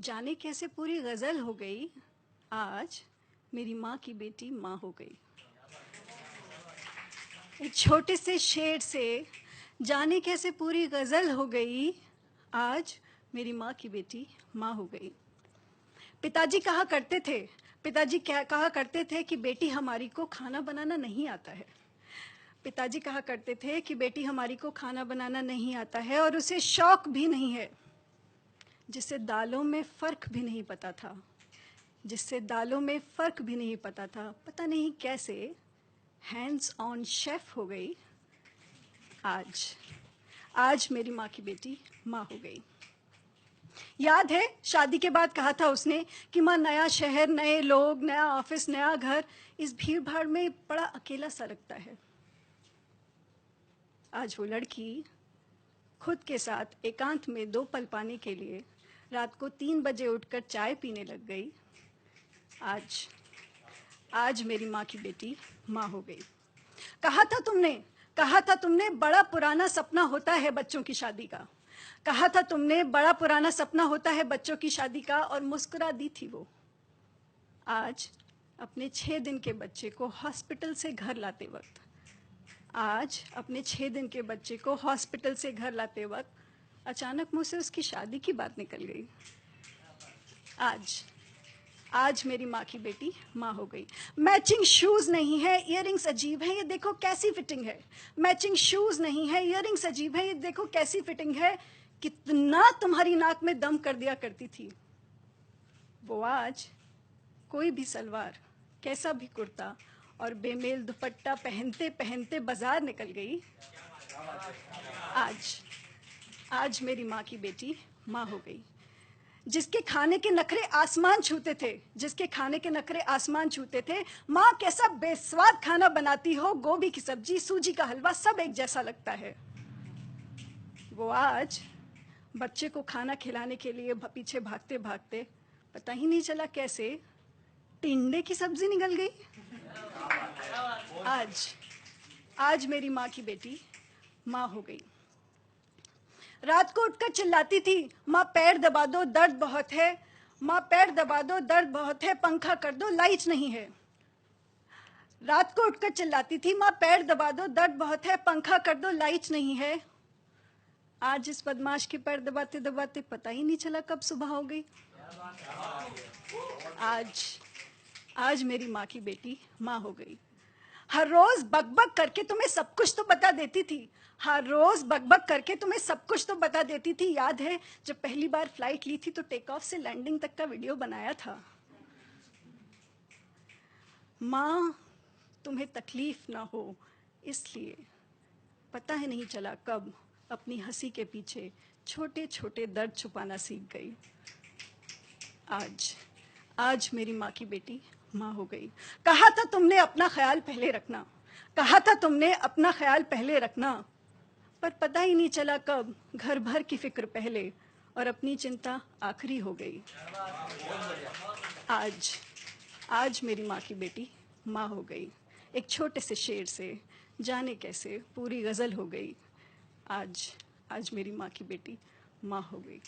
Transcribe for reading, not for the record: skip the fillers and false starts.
जाने कैसे पूरी गज़ल हो गई, आज मेरी माँ की बेटी माँ हो गई। एक छोटे से शेर से जाने कैसे पूरी गज़ल हो गई, आज मेरी माँ की बेटी माँ हो गई। पिताजी कहा करते थे कि बेटी हमारी को खाना बनाना नहीं आता है। पिताजी कहा करते थे कि बेटी हमारी को खाना बनाना नहीं आता है और उसे शौक भी नहीं है। जिससे दालों में फ़र्क भी नहीं पता था, पता नहीं कैसे हैंड्स ऑन शेफ हो गई। आज मेरी माँ की बेटी माँ हो गई। याद है शादी के बाद कहा था उसने कि माँ नया शहर, नए लोग, नया ऑफिस, नया घर, इस भीड़ भाड़ में बड़ा अकेला सा लगता है। आज वो लड़की खुद के साथ एकांत में 2 पल पाने के लिए रात को 3 बजे उठकर चाय पीने लग गई। आज मेरी माँ की बेटी माँ हो गई। कहा था तुमने बड़ा पुराना सपना होता है बच्चों की शादी का। कहा था तुमने बड़ा पुराना सपना होता है बच्चों की शादी का, और मुस्कुरा दी थी वो। आज अपने 6 दिन के बच्चे को हॉस्पिटल से घर लाते वक्त अचानक मुँह से उसकी शादी की बात निकल गई। आज मेरी माँ की बेटी माँ हो गई। मैचिंग शूज़ नहीं है, इयररिंग्स अजीब है, ये देखो कैसी फिटिंग है। मैचिंग शूज़ नहीं है, इयररिंग्स अजीब है, ये देखो कैसी फिटिंग है। कितना तुम्हारी नाक में दम कर दिया करती थी वो, आज कोई भी सलवार, कैसा भी कुर्ता और बेमेल दुपट्टा पहनते पहनते बाजार निकल गई। आज मेरी माँ की बेटी माँ हो गई। जिसके खाने के नखरे आसमान छूते थे, माँ कैसा बेस्वाद खाना बनाती हो, गोभी की सब्जी, सूजी का हलवा, सब एक जैसा लगता है। वो आज बच्चे को खाना खिलाने के लिए पीछे भागते भागते पता ही नहीं चला कैसे टिंडे की सब्जी निकल गई। आज मेरी माँ की बेटी माँ हो गई। रात को उठकर चिल्लाती थी, माँ पैर दबा दो दर्द बहुत है, माँ पैर दबा दो दर्द बहुत है, पंखा कर दो लाइट नहीं है। रात को उठकर चिल्लाती थी, माँ पैर दबा दो दर्द बहुत है, पंखा कर दो लाइट नहीं है। आज इस बदमाश के पैर दबाते दबाते पता ही नहीं चला कब सुबह हो गई। आज मेरी माँ की बेटी माँ हो गई। हर रोज बकबक करके तुम्हें सब कुछ तो बता देती थी। याद है जब पहली बार फ्लाइट ली थी तो टेक ऑफ से लैंडिंग तक का वीडियो बनाया था। माँ, तुम्हें तकलीफ ना हो इसलिए पता ही नहीं चला कब अपनी हंसी के पीछे छोटे छोटे दर्द छुपाना सीख गई। आज मेरी माँ की बेटी माँ हो गई। कहा था तुमने अपना ख्याल पहले रखना, पर पता ही नहीं चला कब घर भर की फिक्र पहले और अपनी चिंता आखिरी हो गई। आज मेरी माँ की बेटी माँ हो गई। एक छोटे से शेर से जाने कैसे पूरी गज़ल हो गई। आज मेरी माँ की बेटी माँ हो गई।